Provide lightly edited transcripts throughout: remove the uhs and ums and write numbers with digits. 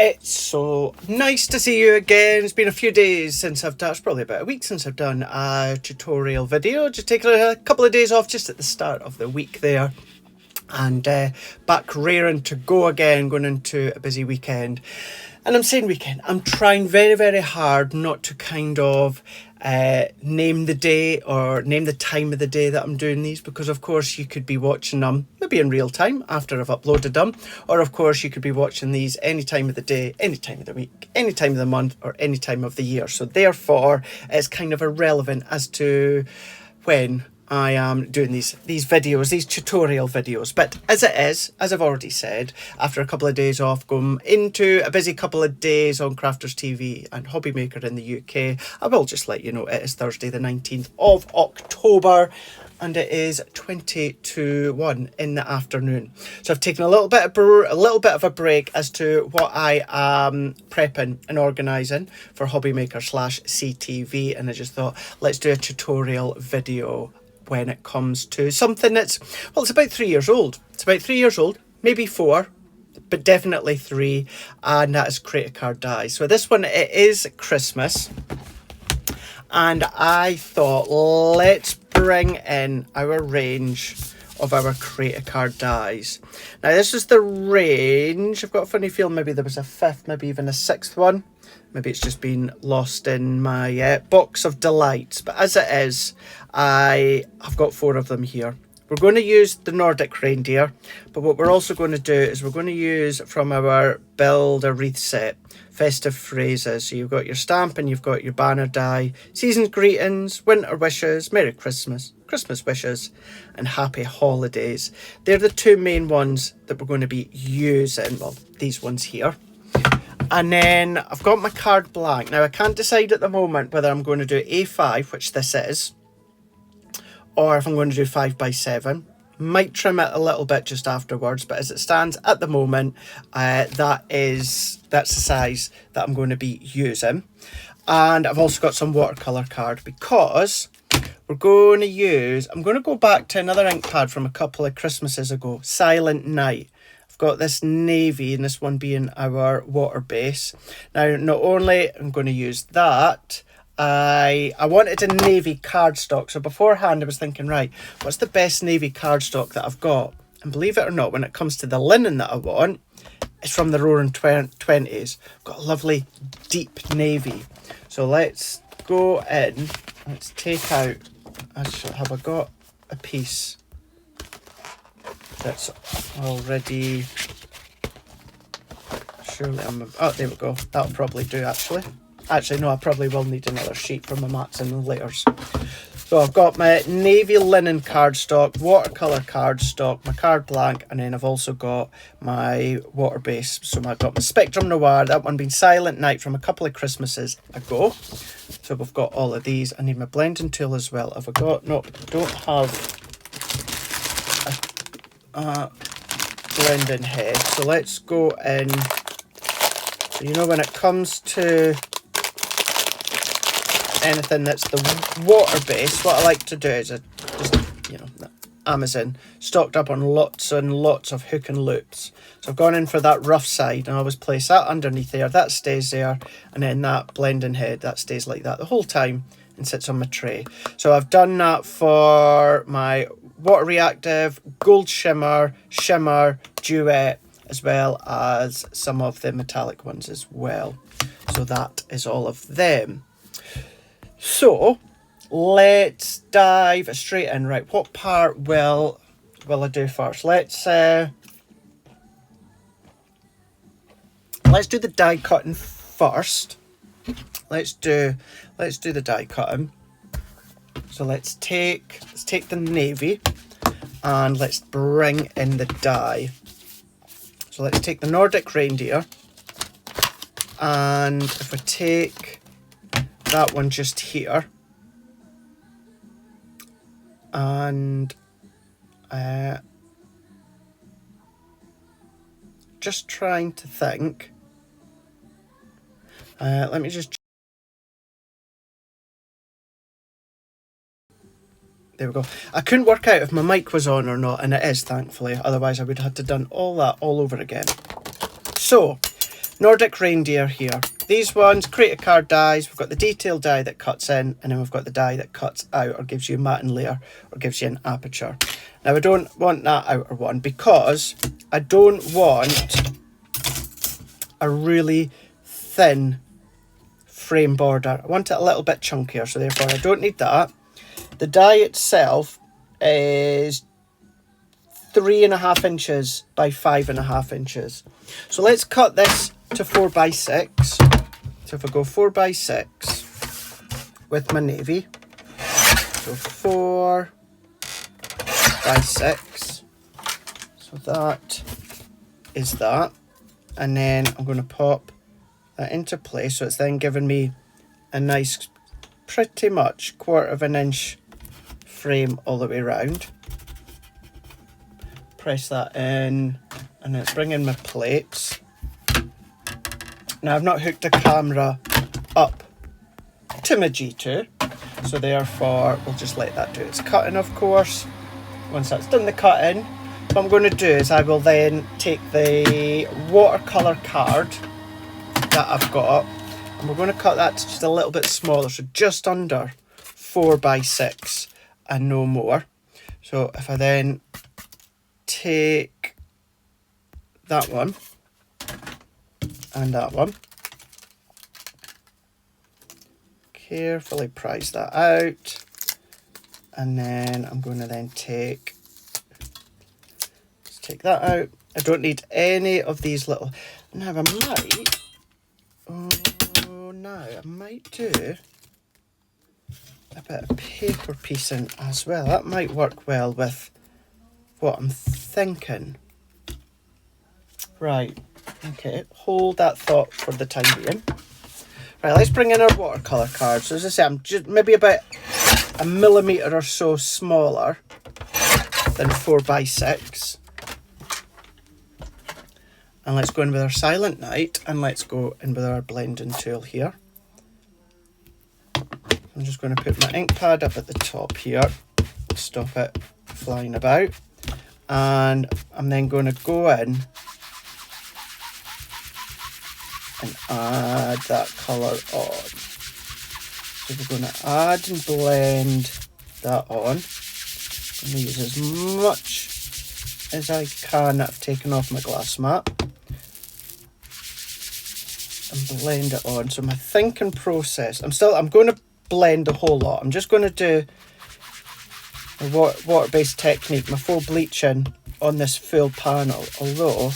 It's so nice to see you again. It's been a few days since I've done, it's probably about a week since I've done a tutorial video. Just taking a couple of days off just at the start of the week there. And back raring to go again, going into a busy weekend. And I'm saying weekend, I'm trying very, very hard not to kind of name the day or name the time of the day that I'm doing these, because of course you could be watching them maybe in real time after I've uploaded them, or of course you could be watching these any time of the day, any time of the week, any time of the month, or any time of the year. So therefore it's kind of irrelevant as to when I am doing these videos, these tutorial videos. But as it is, as I've already said, after a couple of days off, going into a busy couple of days on Crafters TV and Hobby Maker in the UK, I will just let you know it is Thursday the 19th of October and it is 1 in the afternoon. So I've taken a little bit of a break as to what I am prepping and organising for Hobby Maker / CTV, and I just thought let's do a tutorial video when it comes to something that's, well, it's about 3 years old. It's about 3 years old, maybe 4, but definitely 3, and that is Create a Card Die. So this one, it is Christmas, and I thought let's bring in our range of our Create a Card dies. Now this is the range. I've got a funny feeling maybe there was a 5th, maybe even a 6th one. Maybe it's just been lost in my box of delights. But as it is, I've got 4 of them here. We're going to use the Nordic Reindeer, but what we're also going to do is we're going to use from our Build a Wreath set, festive phrases. So you've got your stamp and you've got your banner die, season's greetings, winter wishes, Merry Christmas, Christmas wishes, and happy holidays. They're the 2 main ones that we're going to be using. Well, these ones here. And then I've got my card blank. Now I can't decide at the moment whether I'm going to do A5, which this is, or if I'm going to do 5x7. Might trim it a little bit just afterwards, but as it stands at the moment, that's the size that I'm going to be using. And I've also got some watercolour card because we're going to use, I'm going to go back to another ink pad from a couple of Christmases ago, Silent Night. Got this navy and this one being our water base. Now not only I'm going to use that, I wanted a navy cardstock, so beforehand I was thinking, right, what's the best navy cardstock that I've got? And believe it or not, when it comes to the linen that I want, it's from the Roaring 20s. Got a lovely deep navy. So let's go in, let's take out, actually, have I got a piece that's already, surely oh, there we go, that'll probably do. Actually no, I probably will need another sheet for my mats and layers. So I've got my navy linen cardstock, watercolour cardstock, my card blank, and then I've also got my water base. So I've got my Spectrum Noir, that one being Silent Night from a couple of Christmases ago. So we've got all of these. I need my blending tool as well. Have I got, no, don't have blending head, so let's go in. So you know, when it comes to anything that's the water base, what I like to do is I just, you know, Amazon stocked up on lots and lots of hook and loops, so I've gone in for that rough side and I always place that underneath there, that stays there, and then that blending head, that stays like that the whole time and sits on my tray. So I've done that for my Water Reactive, Gold Shimmer, Shimmer, Duet, as well as some of the metallic ones as well. So that is all of them. So let's dive straight in. Right, what part will I do first? Let's do the die cutting first. Let's do the die cutting. So let's take the navy and let's bring in the die. So let's take the Nordic Reindeer, and if we take that one just here, and just trying to think, let me just, there we go. I couldn't work out if my mic was on or not, and it is, thankfully. Otherwise, I would have had to done all that all over again. So, Nordic Reindeer here. These ones, create a card dies. We've got the detail die that cuts in, and then we've got the die that cuts out or gives you a matte and layer or gives you an aperture. Now I don't want that outer one because I don't want a really thin frame border. I want it a little bit chunkier, so therefore I don't need that. The die itself is 3.5 inches by 5.5 inches. So let's cut this to 4x6. So if I go 4x6 with my navy, so 4x6. So that is that. And then I'm going to pop that into place. So it's then giving me a nice, pretty much 1/4 inch frame all the way around. Press that in, and it's bringing my plates. Now I've not hooked the camera up to my G2, so therefore we'll just let that do its cutting, of course. Once that's done the cutting, what I'm going to do is I will then take the watercolour card that I've got, and we're going to cut that to just a little bit smaller, so just under 4x6 and no more. So if I then take that one and that one, carefully prise that out, and then I'm going to then take that out. I don't need any of these little. Now I might do a bit of paper piecing as well. That might work well with what I'm thinking. Right, okay, hold that thought for the time being. Right, let's bring in our watercolour card. So as I say, I'm just maybe about 1 millimetre or so smaller than 4x6. And let's go in with our Silent Night, and let's go in with our blending tool here. I'm just going to put my ink pad up at the top here, stop it flying about, and I'm then going to go in and add that colour on. So we're going to add and blend that on. I'm going to use as much as I can that I've taken off my glass mat and blend it on. So my thinking process, I'm going to blend the whole lot. I'm just going to do a water-based technique, my faux bleaching on this full panel, although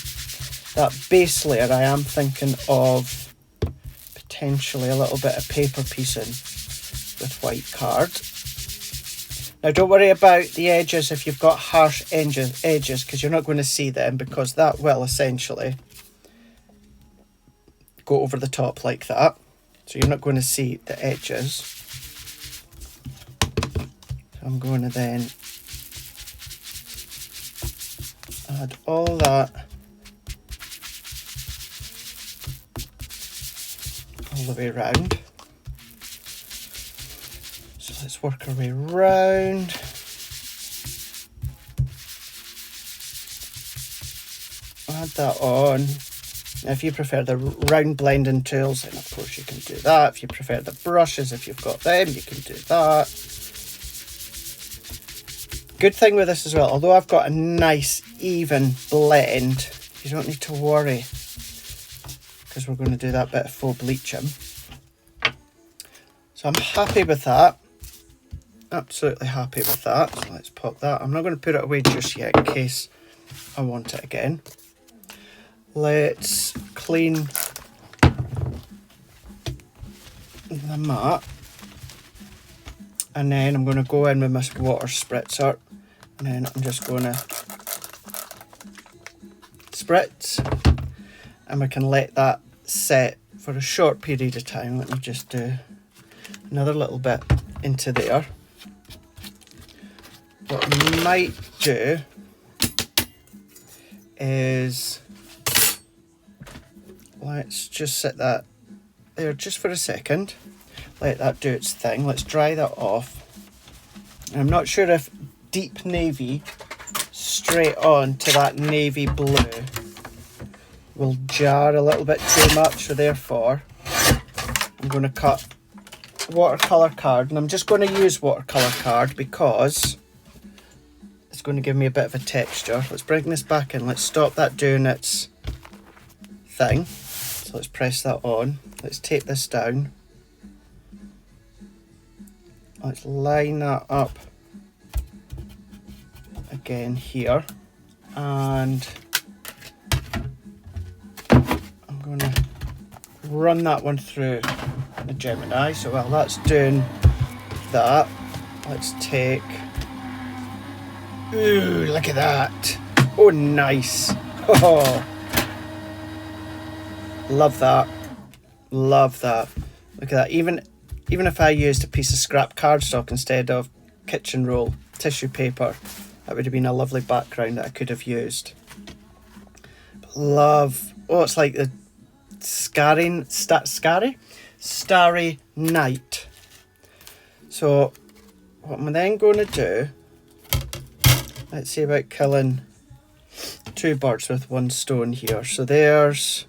that base layer I am thinking of potentially a little bit of paper piecing with white card. Now don't worry about the edges if you've got harsh edges, because you're not going to see them, because that will essentially go over the top like that. So you're not going to see the edges. So I'm going to then add all that all the way around. So let's work our way round. Add that on. Now if you prefer the round blending tools, then of course you can do that. If you prefer the brushes, if you've got them, you can do that. Good thing with this as well, although I've got a nice even blend, you don't need to worry, because we're going to do that bit of faux bleaching. So I'm happy with that. Absolutely happy with that. So let's pop that. I'm not going to put it away just yet in case I want it again. Let's clean the mat, and then I'm going to go in with my water spritzer, and then I'm just going to spritz, and we can let that set for a short period of time. Let me just do another little bit into there. What I might do is let's just set that there just for a second. Let that do its thing. Let's dry that off. And I'm not sure if deep navy straight on to that navy blue will jar a little bit too much, so therefore I'm going to cut watercolour card, and I'm just going to use watercolour card because it's going to give me a bit of a texture. Let's bring this back in. Let's stop that doing its thing. So let's press that on. Let's tape this down. Let's line that up again here, and I'm going to run that one through the Gemini. So while that's doing that, let's take, ooh, look at that. Oh, nice. Oh, love that. Love that. Look at that. Even if I used a piece of scrap cardstock instead of kitchen roll tissue paper, that would have been a lovely background that I could have used. But love, oh, it's like the Starry Night. So what I'm then going to do, let's see about killing two birds with one stone here. So there's,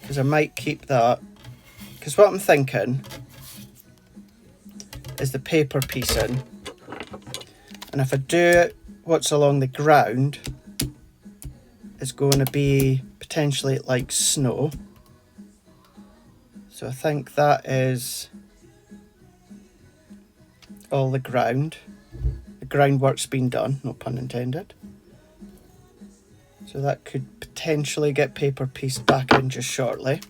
because I might keep that, because what I'm thinking is the paper piecing, and if I do it, what's along the ground is going to be potentially like snow. So I think that is all the ground. The groundwork's been done, no pun intended. So that could potentially get paper pieced back in just shortly.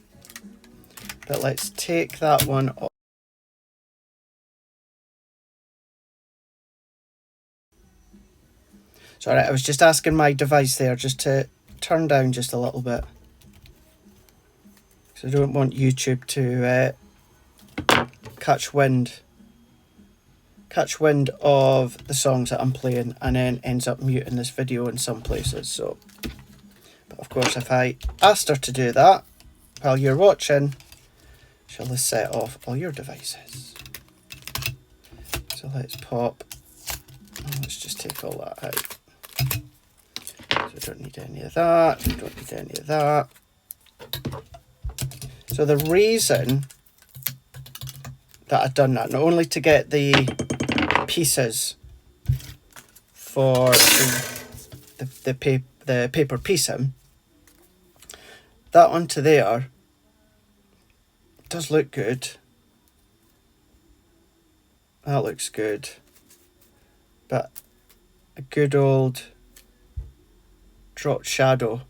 But let's take that one off. Sorry, I was just asking my device there just to turn down just a little bit. Because I don't want YouTube to catch wind of the songs that I'm playing and then ends up muting this video in some places. So, but of course, if I asked her to do that while you're watching, she'll just set off all your devices. So let's pop, let's just take all that out. So we don't need any of that, we don't need any of that. So the reason that I've done that, not only to get the pieces for the paper piecing, that onto there does look good. That looks good. But a good old dropped shadow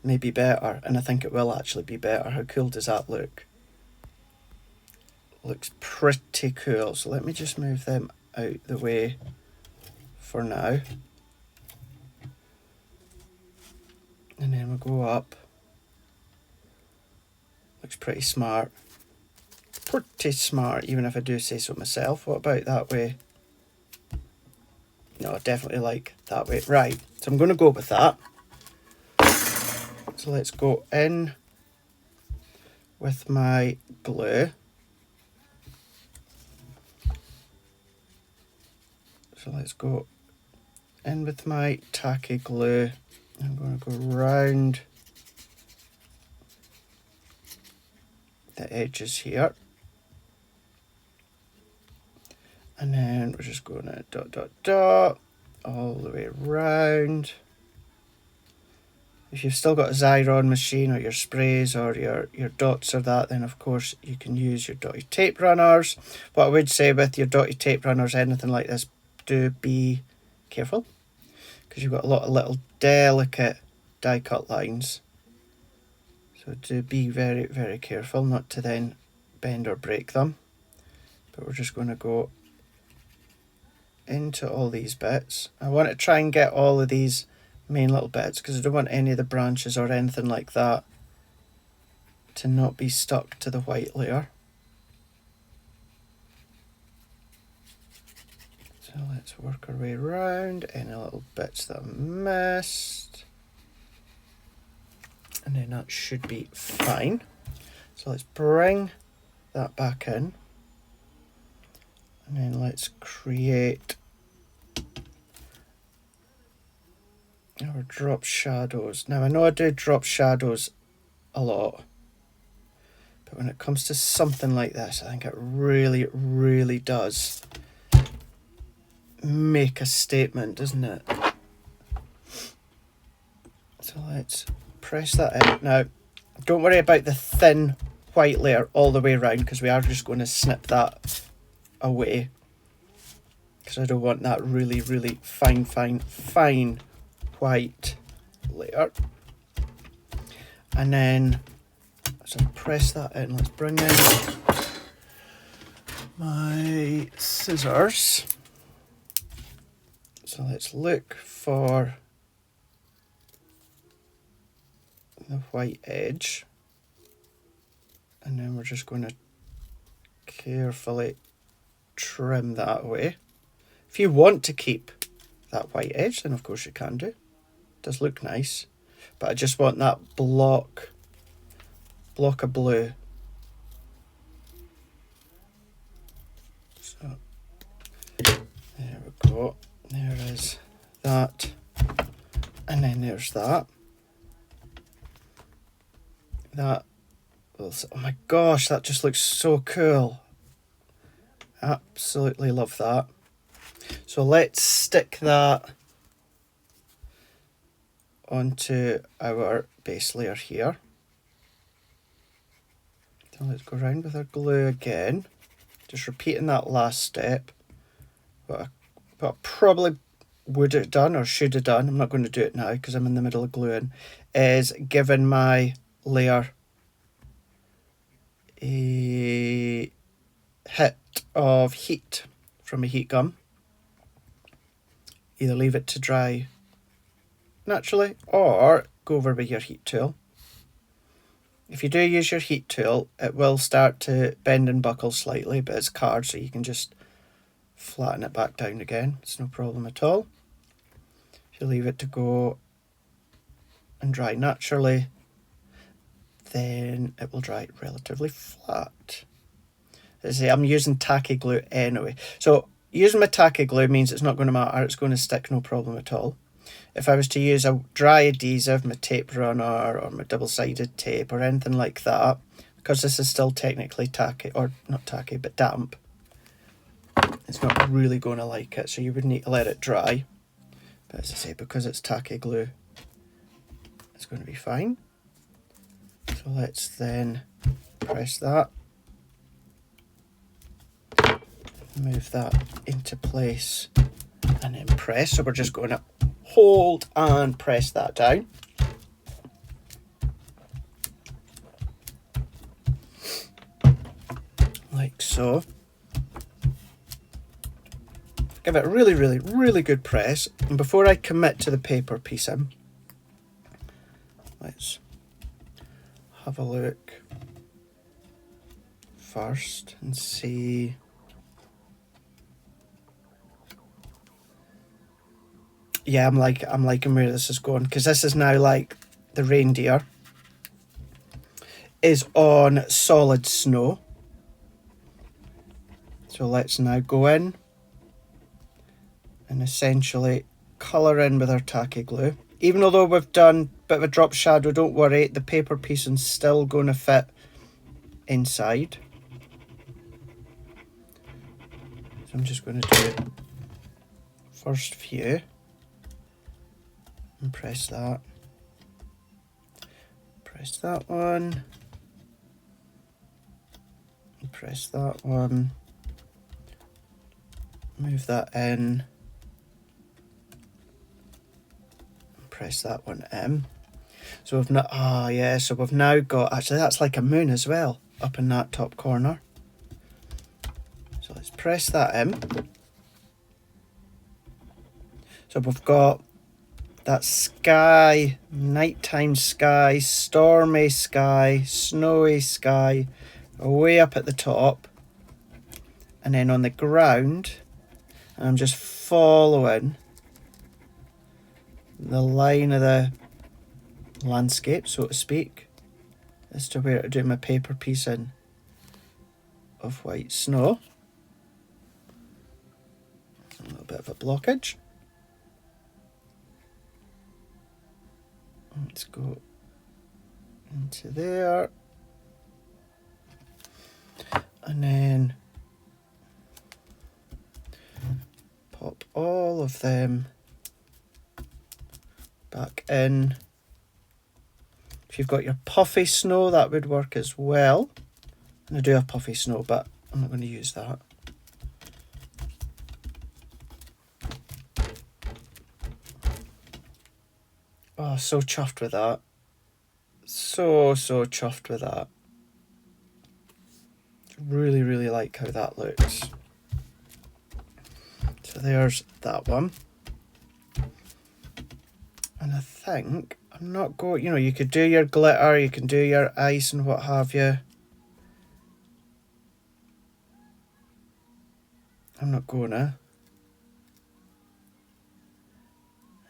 may be better, and I think it will actually be better. How cool does that look? Looks pretty cool. So let me just move them out the way for now. And then we'll go up. Looks pretty smart. Pretty smart, even if I do say so myself. What about that way? No, I definitely like that way. Right, so I'm going to go with that. So let's go in with my glue. So let's go in with my tacky glue. I'm going to go round the edges here. And then we're just going to dot, dot, dot all the way around. If you've still got a Xyron machine or your sprays or your dots or that, then of course you can use your dotty tape runners. What I would say with your dotty tape runners, anything like this, do be careful, because you've got a lot of little delicate die cut lines. So do be very, very careful not to then bend or break them. But we're just going to go into all these bits. I want to try and get all of these main little bits, because I don't want any of the branches or anything like that to not be stuck to the white layer. So let's work our way around any little bits that I missed, and then that should be fine. So let's bring that back in, and then let's create Or drop shadows. Now I know I do drop shadows a lot, but when it comes to something like this, I think it really, really does make a statement, doesn't it? So let's press that in. Now, don't worry about the thin white layer all the way around, because we are just going to snip that away, because I don't want that really, really fine white layer. And then so press that in. Let's bring in my scissors. So let's look for the white edge, and then we're just going to carefully trim that away. If you want to keep that white edge, then of course you can do. It does look nice, but I just want that block of blue. So there we go. There is that, and then there's that. That, oh my gosh, that just looks so cool. Absolutely love that. So let's stick that onto our base layer here. So let's go around with our glue again, just repeating that last step. What I probably would have done or should have done, I'm not going to do it now because I'm in the middle of gluing, is given my layer a hit of heat from a heat gun. Either leave it to dry naturally or go over with your heat tool. If you do use your heat tool, it will start to bend and buckle slightly, but it's card, so you can just flatten it back down again. It's no problem at all. If you leave it to go and dry naturally, then it will dry relatively flat. As I say, I'm using tacky glue anyway. So using my tacky glue means it's not going to matter. It's going to stick no problem at all. If I was to use a dry adhesive, my tape runner or my double-sided tape or anything like that, because this is still technically tacky, or not tacky, but damp, it's not really going to like it, so you would need to let it dry. But as I say, because it's tacky glue, it's going to be fine. So let's then press that, move that into place, and then press. So we're just going to hold and press that down. Like so. Give it a really, really, really good press. And before I commit to the paper piecing, let's have a look first and see. Yeah, I'm liking where this is going, because this is now like the reindeer is on solid snow. So let's now go in and essentially colour in with our tacky glue. Even though we've done a bit of a drop shadow, don't worry, the paper piecing's still going to fit inside. So I'm just going to do first few. And press that one, and press that one, move that in, and press that one in. So we've not, so we've now got, actually that's like a moon as well, up in that top corner. So let's press that in. So we've got that sky, nighttime sky, stormy sky, snowy sky, way up at the top. And then on the ground, I'm just following the line of the landscape, so to speak, as to where to do my paper piecing of white snow. A little bit of a blockage. Let's go into there. And then pop all of them back in. If you've got your puffy snow, that would work as well. And I do have puffy snow, but I'm not going to use that. Oh, so chuffed with that. So chuffed with that. Really, really like how that looks. So there's that one. And I think I'm not going, you know, you could do your glitter, you can do your ice and what have you. I'm not gonna.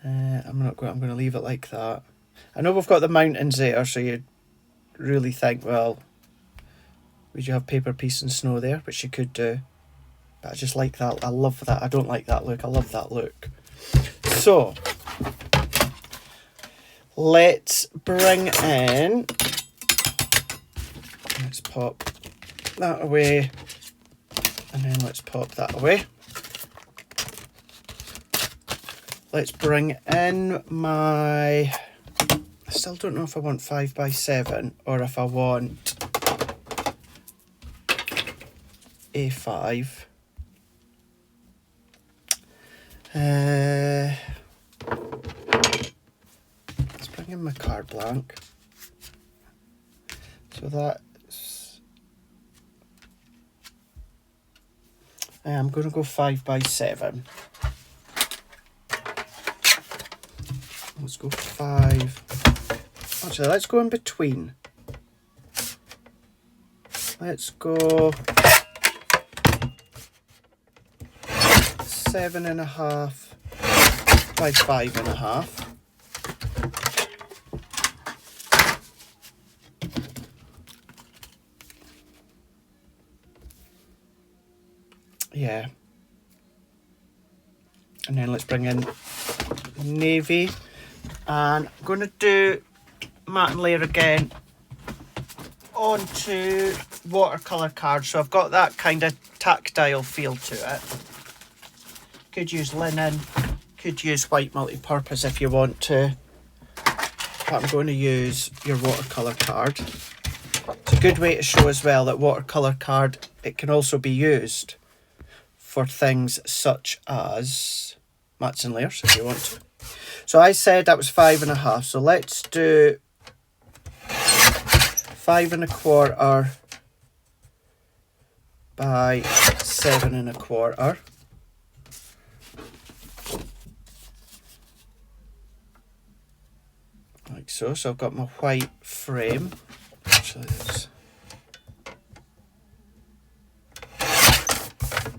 I'm going to leave it like that. I know we've got the mountains there, so you'd really think, well, would you have paper, piece and snow there? Which you could do. But I just like that. I love that. I don't like that look. I love that look. So, let's bring in... Let's pop that away. And then let's pop that away. Let's bring in my... I still don't know if I want 5x7 or if I want A5. Let's bring in my card blank. So that's... I'm going to go 5x7. Let's go 5. Actually, let's go in between. Let's go 7.5 by 5.5. Yeah. And then let's bring in navy. And I'm going to do matte and layer again onto watercolour cards. So I've got that kind of tactile feel to it. Could use linen, could use white multi-purpose if you want to. But I'm going to use your watercolour card. It's a good way to show as well that watercolour card, it can also be used for things such as mats and layers if you want to. So I said that was 5.5. So let's do 5.25 by 7.25. Like so. So I've got my white frame. Actually, it's...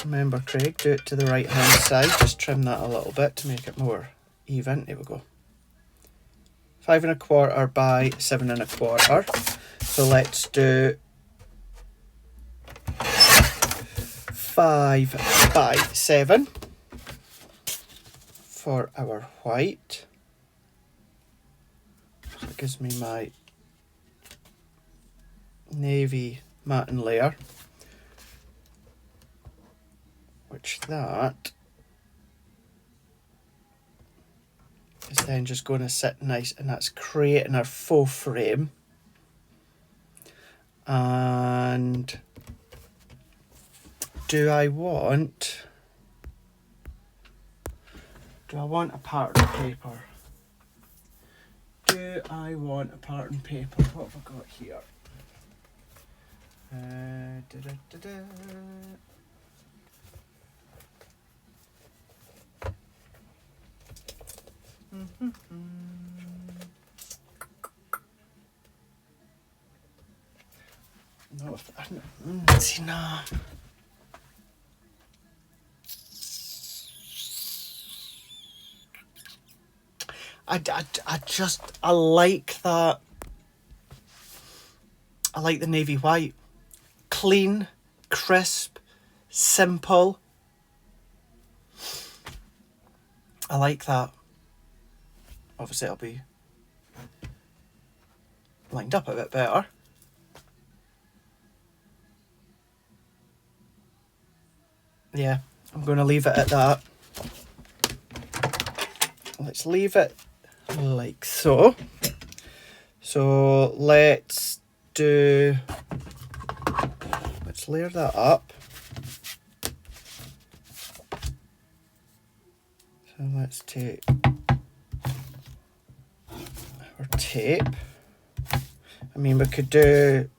Remember, Craig, do it to the right hand side. Just trim that a little bit to make it more even. There we go. 5.25 by 7.25. So let's do 5 by 7 for our white. So it gives me my navy matte and layer, which that is then just going to sit nice, and that's creating our faux frame. And do I want a pattern paper? Do I want a pattern paper? What have I got here? No, see, no. I like that. I like the navy white. Clean, crisp, simple. I like that. Obviously it'll be lined up a bit better. Yeah, I'm going to leave it at that. Let's leave it like so. So let's layer that up. So let's take our tape. I mean, we could do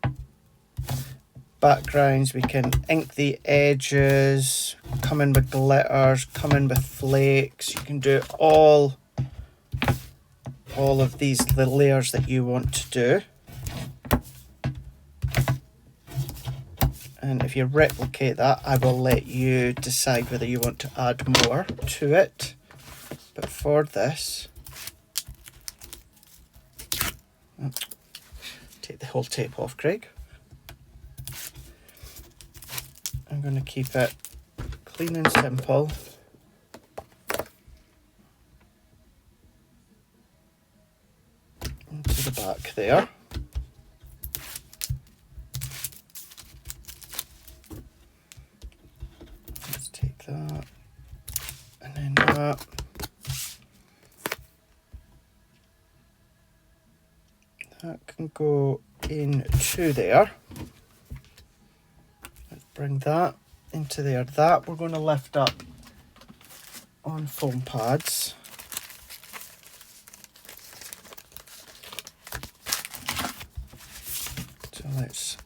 backgrounds, we can ink the edges, come in with glitters, come in with flakes. You can do all of these, the layers that you want to do. And if you replicate that, I will let you decide whether you want to add more to it. But for this, take the whole tape off, Craig. I'm going to keep it clean and simple. Into the back there. Let's take that and then that. That can go into there. Let's bring that into there. That we're going to lift up on foam pads. So let's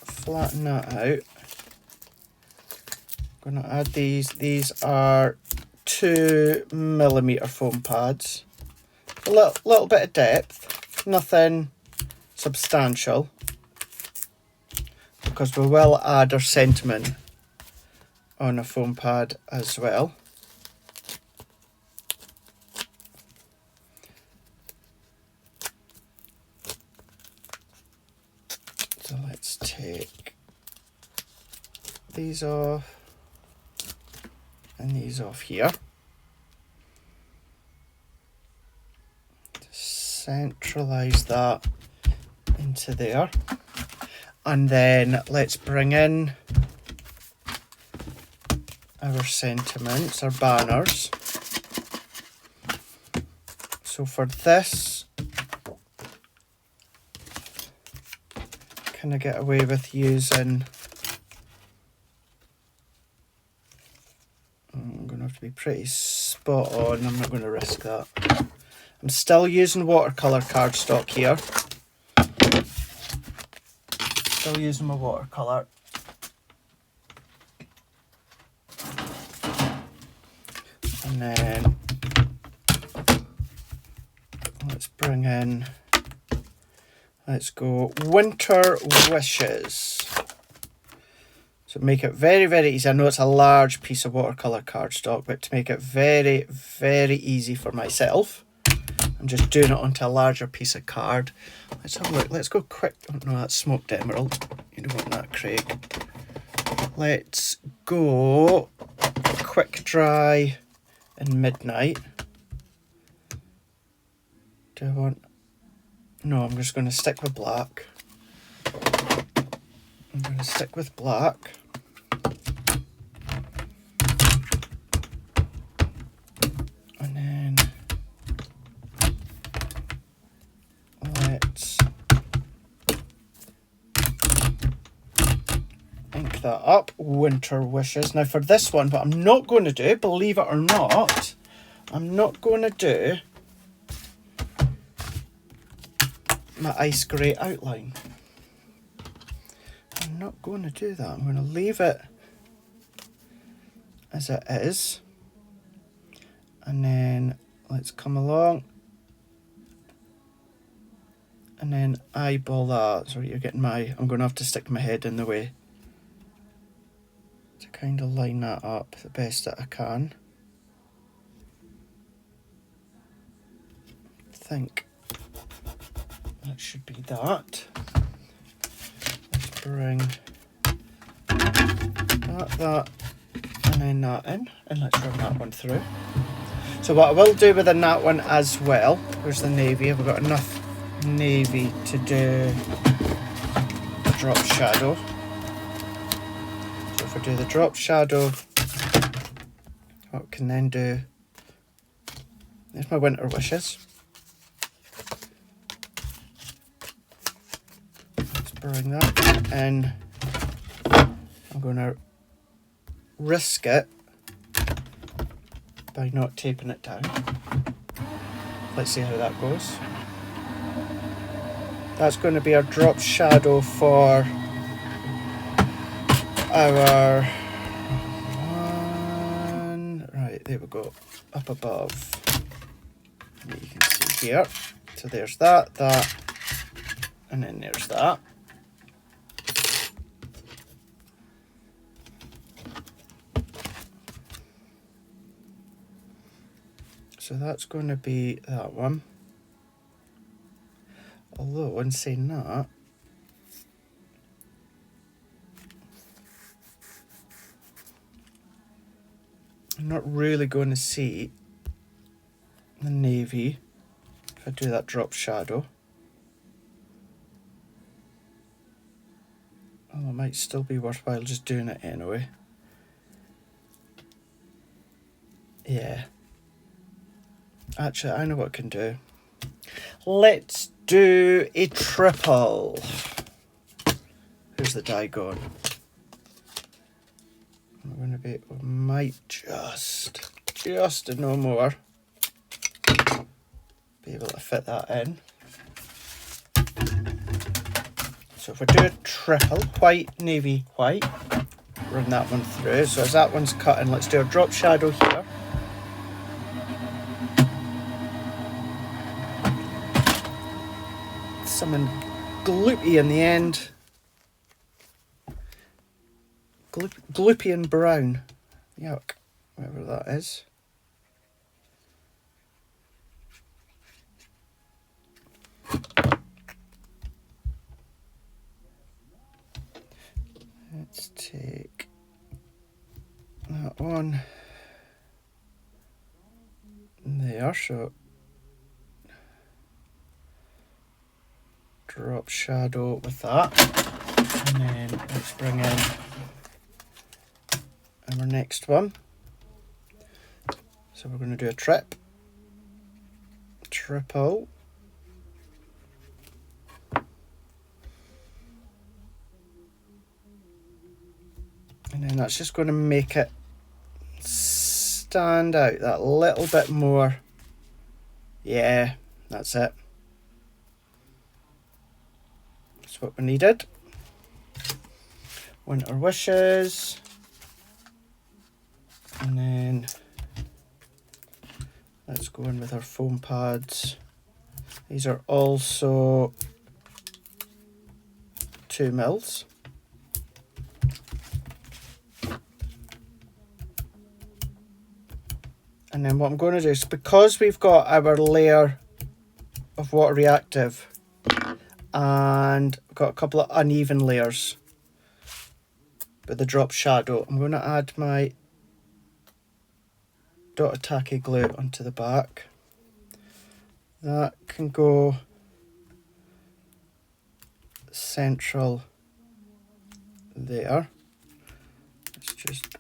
flatten that out. I'm going to add these. These are 2mm foam pads. A little bit of depth, nothing substantial, because we will add our sentiment on a foam pad as well. So let's take these off and these off here. Centralize that into there, and then let's bring in our sentiments, our banners. So for this, can I get away with using, I'm going to have to be pretty spot on, I'm not going to risk that. I'm still using watercolour cardstock here. Still using my watercolour. And then let's bring in, let's go Winter Wishes. So make it very, very easy. I know it's a large piece of watercolour cardstock, but to make it very, very easy for myself, I'm just doing it onto a larger piece of card. Let's have a look. Let's go quick. Oh no, that's smoked emerald. You don't want that, Craig. Let's go quick dry and midnight. Do I want... No, I'm just going to stick with black. I'm going to stick with black. And then let's ink that up. Winter Wishes. Now for this one, what I'm not going to do, believe it or not, I'm not going to do my ice grey outline. I'm not going to do that. I'm going to leave it as it is. And then let's come along and then eyeball that. So you're getting my, I'm going to have to stick my head in the way to kind of line that up the best that I can. I think that should be that. Let's bring that, and then that in, and let's run that one through. So what I will do within that one as well, where's the navy? Have we got enough navy to do the drop shadow. So if I do the drop shadow, what we can then do, there's my winter wishes. Let's bring that in. I'm going to risk it by not taping it down. Let's see how that goes. That's going to be our drop shadow for our one. Right, there we go. Up above. You can see here. So there's that, and then there's that. So that's going to be that one. Although, in saying that, I'm not really going to see the navy if I do that drop shadow. Oh, it might still be worthwhile just doing it anyway. Yeah. Actually, I know what I can do. Let's do a triple. Where's the die gone? We're going to be, we might just no more be able to fit that in. So if we do a triple, white, navy, white, run that one through. So as that one's cut in, let's do a drop shadow here. Something gloopy in the end. Gloopy and brown. Yuck. Whatever that is. Let's take that one there. So drop shadow with that, and then let's bring in our next one. So we're going to do a triple, and then that's just going to make it stand out that little bit more. Yeah, that's it. That's what we needed. Winter wishes, and then let's go in with our foam pads. These are also 2 mils. And then what I'm going to do is, because we've got our layer of water reactive and got a couple of uneven layers with the drop shadow, I'm going to add my dotted tacky glue onto the back. That can go central there. Let's just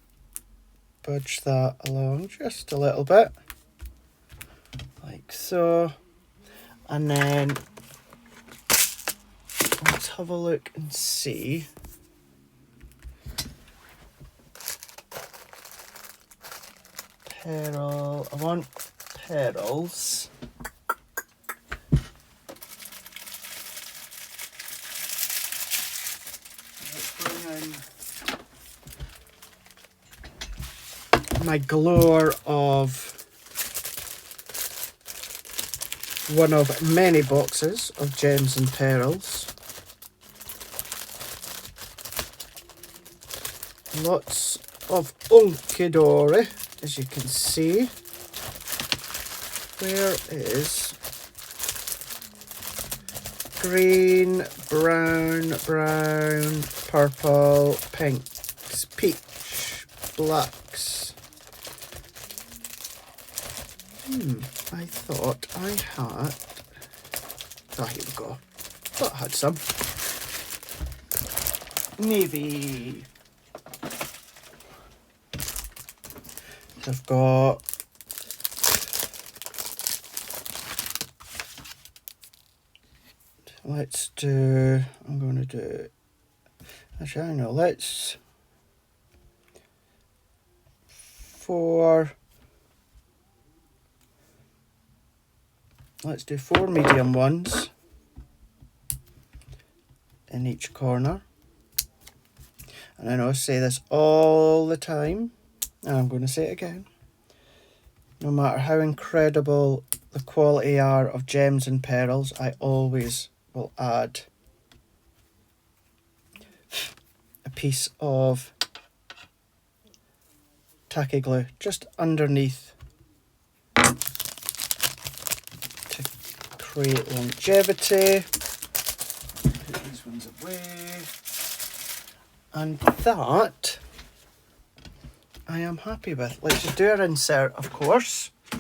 budge that along just a little bit, like so. And then let's have a look and see. Pearl, I want pearls. Let's bring in my glower of one of many boxes of gems and pearls. Lots of Onkidori, as you can see. Where is green, brown, purple, pinks, peach, blacks. I thought I had Ah, here we go. Thought I had some. Navy. I've got let's do, I'm going to do, actually I know, let's 4, let's do 4 medium ones in each corner. And I know I say this all the time, and I'm going to say it again. No matter how incredible the quality are of gems and pearls, I always will add a piece of tacky glue just underneath to create longevity. Put these ones away. And that I am happy with. Let's just do our insert, of course. So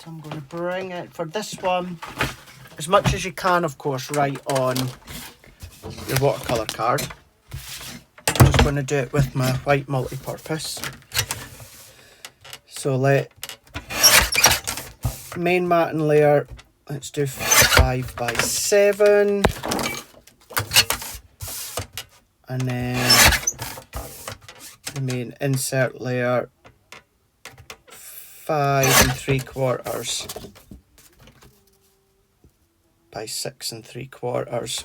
I'm going to bring it for this one, as much as you can, of course, write on your watercolour card. I'm just going to do it with my white multi-purpose. So main matten layer, let's do 5 by 7. And then the main insert layer, 5 3/4 by 6 3/4.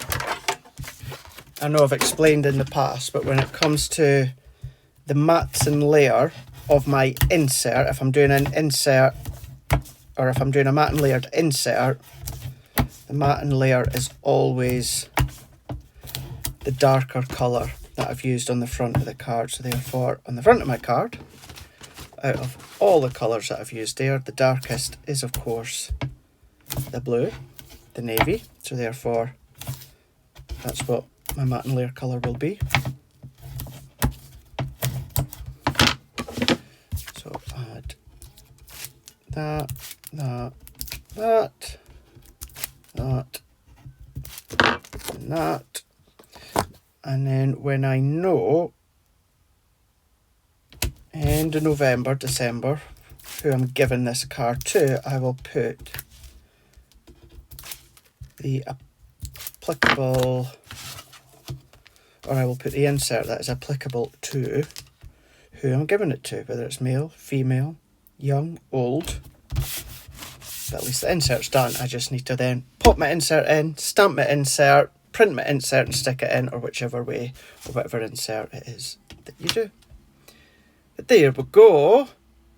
I know I've explained in the past, but when it comes to the matten layer of my insert, if I'm doing an insert, or if I'm doing a matten layered insert, the matten layer is always the darker colour that I've used on the front of the card. So therefore, on the front of my card, out of all the colours that I've used there, the darkest is of course the blue, the navy. So therefore, that's what my matten layer colour will be. So add that, and that. And then when I know, end of November, December, who I'm giving this card to, I will put the applicable, or I will put the insert that is applicable to who I'm giving it to, whether it's male, female, young, old. But at least the insert's done. I just need to then pop my insert in, stamp my insert, print my insert and stick it in, or whichever way, or whatever insert it is that you do. But there we go.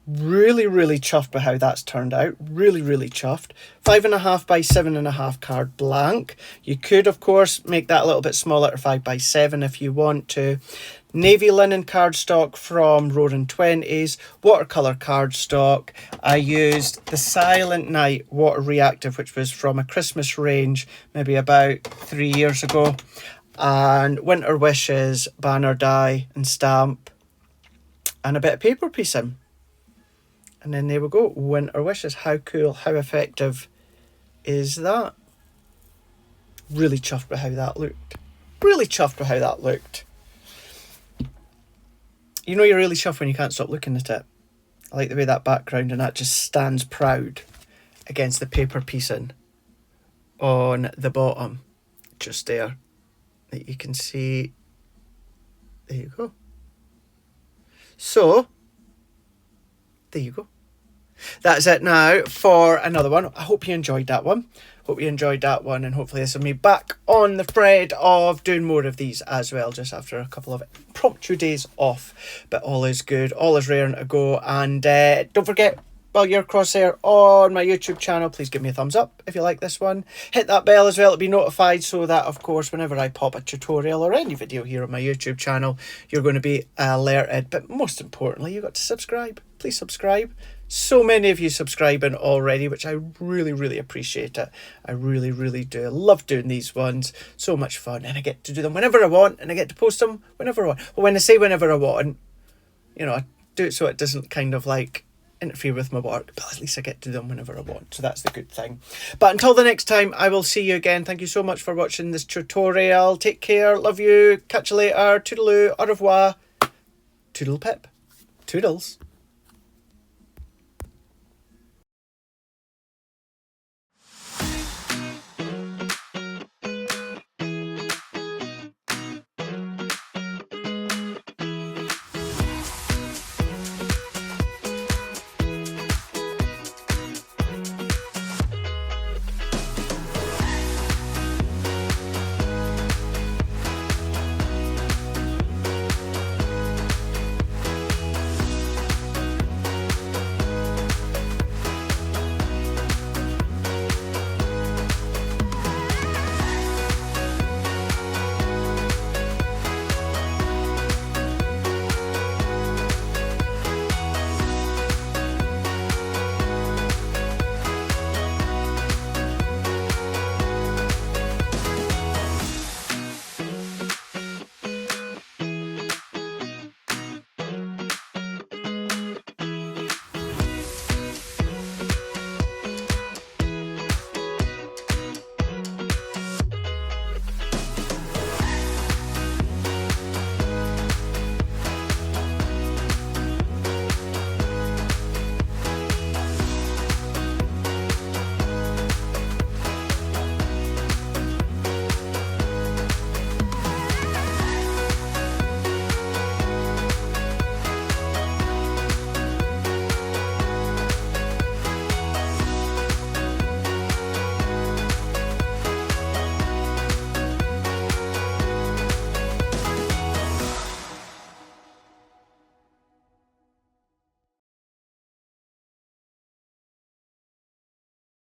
Really, really chuffed with how that's turned out. Really, really chuffed. 5.5 by 7.5 card blank. You could, of course, make that a little bit smaller to 5 by 7 if you want to. Navy linen cardstock from Roaring Twenties. Watercolour cardstock. I used the Silent Night Water Reactive, which was from a Christmas range, maybe about 3 years ago. And Winter Wishes, banner die and stamp. And a bit of paper piecing. And then there we go, Winter Wishes. How cool, how effective is that? Really chuffed with how that looked. Really chuffed with how that looked. You know you're really chuffed when you can't stop looking at it. I like the way that background and that just stands proud against the paper piecing on the bottom. Just there. That you can see. There you go. So, there you go. That's it now for another one. I hope you enjoyed that one. Hope you enjoyed that one, and hopefully this will be back on the thread of doing more of these as well, just after a couple of impromptu days off. But all is good, all is raring to go. And don't forget, while you're across there on my YouTube channel, please give me a thumbs up if you like this one. Hit that bell as well to be notified, so that of course whenever I pop a tutorial or any video here on my YouTube channel, you're going to be alerted. But most importantly, you've got to subscribe. Please subscribe. So many of you subscribing already, which I really, really appreciate it. I really, really do. I love doing these ones. So much fun. And I get to do them whenever I want, and I get to post them whenever I want. Well, when I say whenever I want, you know, I do it so it doesn't kind of like interfere with my work, but at least I get to them whenever I want, so that's the good thing. But until the next time, I will see you again. Thank you so much for watching this tutorial. Take care, love you, catch you later, toodaloo, au revoir, toodle pip, toodles.